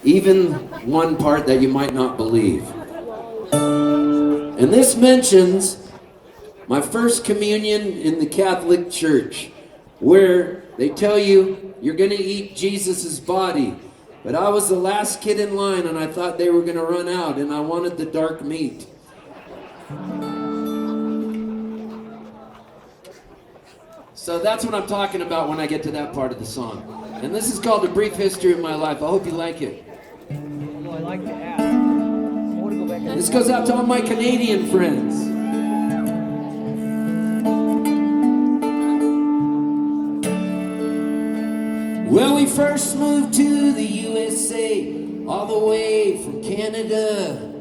even one part that you might not believe. And this mentions my first communion in the Catholic Church, where they tell you you're going to eat Jesus' body. But I was the last kid in line, and I thought they were going to run out, and I wanted the dark meat. So that's what I'm talking about when I get to that part of the song. And this is called A Brief History of My Life. I hope you like it. Well, I like to ask. I want to go back and This goes out to all my Canadian friends. Well, we first moved to the USA, all the way from Canada.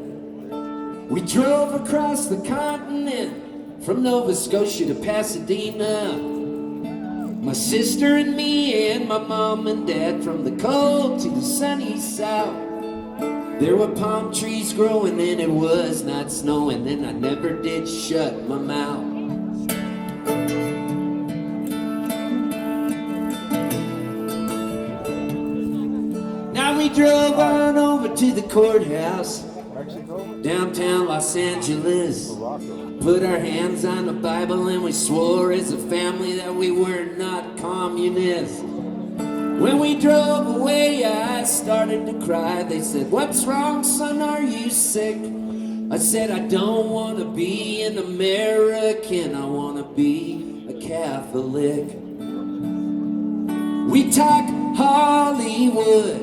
We drove across the continent, from Nova Scotia to Pasadena. My sister and me and my mom and dad, from the cold to the sunny south. There were palm trees growing and it was not snowing, and I never did shut my mouth. Now we drove on over to the courthouse, downtown Los Angeles. Put our hands on the Bible and we swore as a family that we were not communists. When we drove away, I started to cry. They said, "What's wrong, son? Are you sick?" I said, "I don't want to be an American. I want to be a Catholic." We talk Hollywood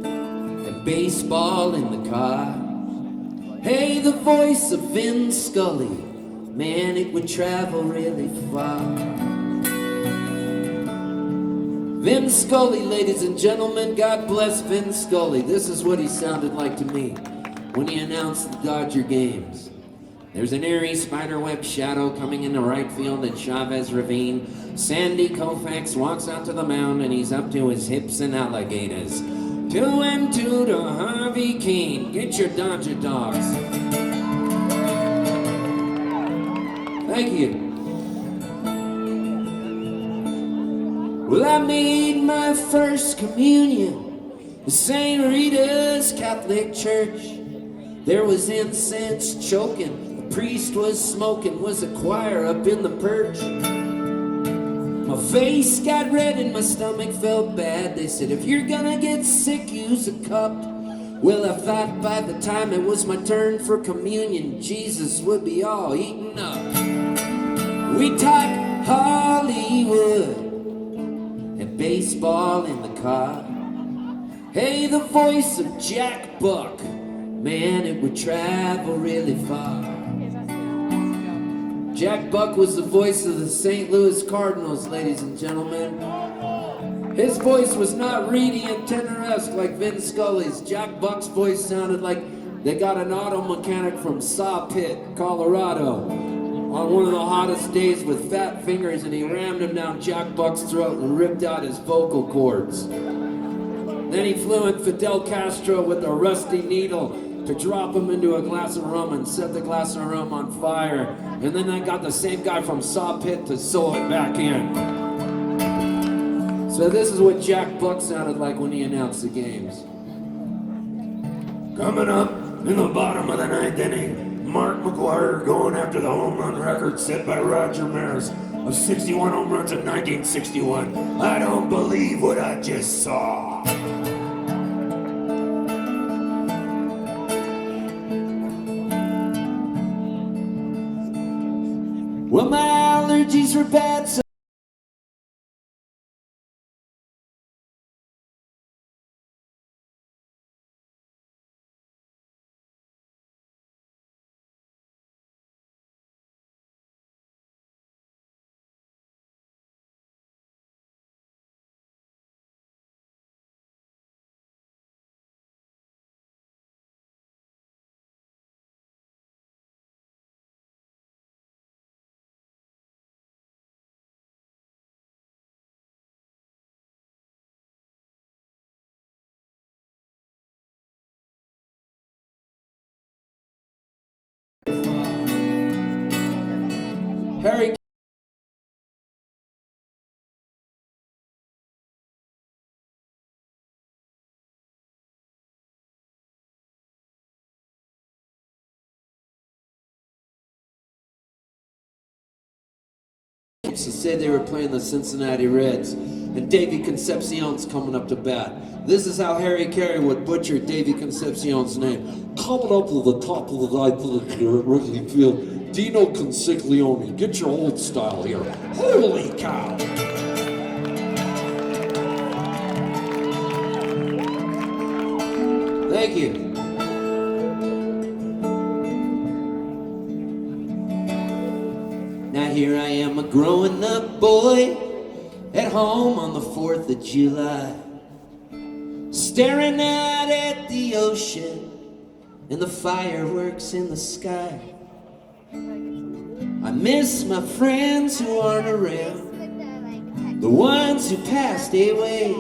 and baseball in the car. Hey, the voice of Vin Scully, man, it would travel really far. Vin Scully, ladies and gentlemen, God bless Vin Scully. This is what he sounded like to me when he announced the Dodger games. There's an eerie spiderweb shadow coming into right field in Chavez Ravine. Sandy Koufax walks out to the mound and he's up to his hips in alligators. 2-2 to Harvey Keene. Get your Dodger dogs. Thank you. Well, I made my first communion at St. Rita's Catholic Church. There was incense choking, a priest was smoking, was a choir up in the perch. My face got red and my stomach felt bad. They said, "If you're gonna get sick, use a cup." Well, I thought by the time it was my turn for communion, Jesus would be all eaten up. We talk Hollywood and baseball in the car. Hey, the voice of Jack Buck, man, it would travel really far. Jack Buck was the voice of the St. Louis Cardinals, ladies and gentlemen. His voice was not reedy and tenor-esque like Vin Scully's. Jack Buck's voice sounded like they got an auto mechanic from Saw Pit, Colorado, on one of the hottest days with fat fingers, and he rammed him down Jack Buck's throat and ripped out his vocal cords. Then he flew in Fidel Castro with a rusty needle to drop him into a glass of rum and set the glass of rum on fire. And then I got the same guy from Saw Pit to sew it back in. So this is what Jack Buck sounded like when he announced the games. Coming up in the bottom of the ninth inning, Mark McGwire going after the home run record set by Roger Maris of 61 home runs in 1961. I don't believe what I just saw. Well, my allergies were bad, so Harry games to say they were playing the Cincinnati Reds, and Davy Concepcion's coming up to bat. This is how Harry Carey would butcher Davy Concepcion's name. Coming up to the top of the ninth inning here at Wrigley Field, Dino Consiglione. Get your old style here. Holy cow! Thank you. Now here I am, a growing up boy, at home on the 4th of July, staring out at the ocean and the fireworks in the sky. I miss my friends who aren't around, the ones who passed away.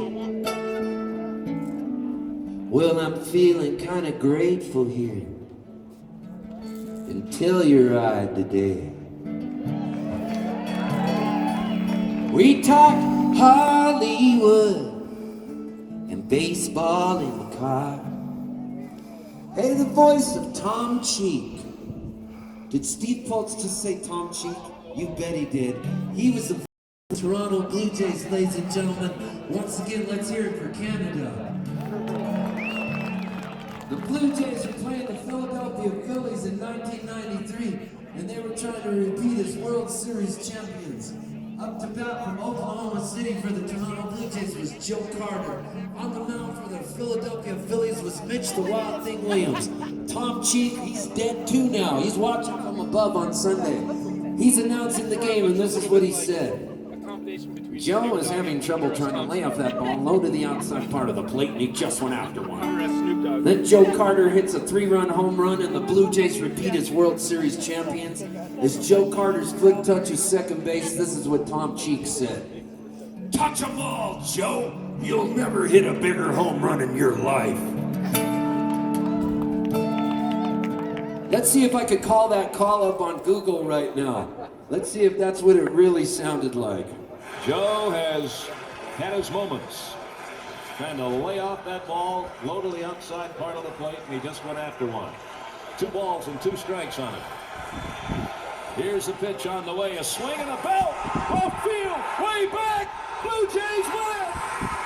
Well, I'm feeling kinda grateful here in Telluride today. We talk Hollywood and baseball in the car. Hey, the voice of Tom Cheek. Did Steve Poltz just say Tom Cheek? You bet he did. He was the Toronto Blue Jays, ladies and gentlemen. Once again, let's hear it for Canada. The Blue Jays are playing the Philadelphia Phillies in 1993, and they were trying to repeat as World Series champions. Up to bat from Oklahoma City for the Toronto Blue Jays was Joe Carter. On the mound for the Philadelphia Phillies was Mitch the Wild Thing Williams. Tom Cheek, he's dead too now. He's watching from above on Sunday. He's announcing the game, and this is what he said. Joe is having trouble trying to lay off that ball low to the outside part of the plate, and he just went after one. Then Joe Carter hits a 3-run home run, and the Blue Jays repeat as World Series champions. As Joe Carter's flick touches second base, this is what Tom Cheek said. Touch 'em all, Joe. You'll never hit a bigger home run in your life. Let's see if I could call that call up on Google right now. Let's see if that's what it really sounded like. Joe has had his moments trying to lay off that ball low to the outside part of the plate, and he just went after one. 2 balls and 2 strikes on it. Here's the pitch on the way, a swing and a belt, off field, way back, Blue Jays win it!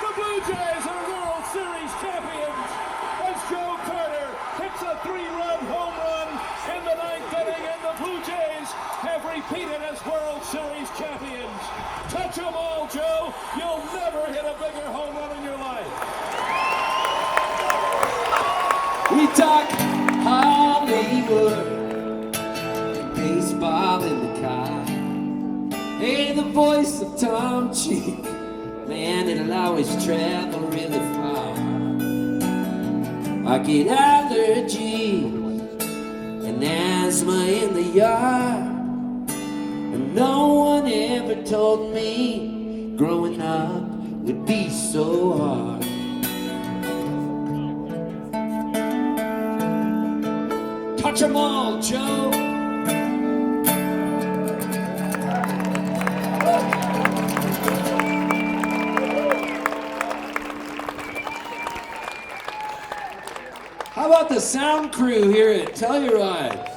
The Blue Jays are World Series champions as Joe Carter hits a 3-run home run in the 9th inning, and the Blue Jays have repeated as World Series champions. Touch 'em all, Joe. You'll never hit a bigger home run in your life. We talk Hollywood, baseball in the car. Hey, the voice of Tom Cheek. Man, it'll always travel really far. I get allergies and asthma in the yard, and no one ever told me growing up would be so hard. Touch 'em all, Joe. How about the sound crew here at Telluride?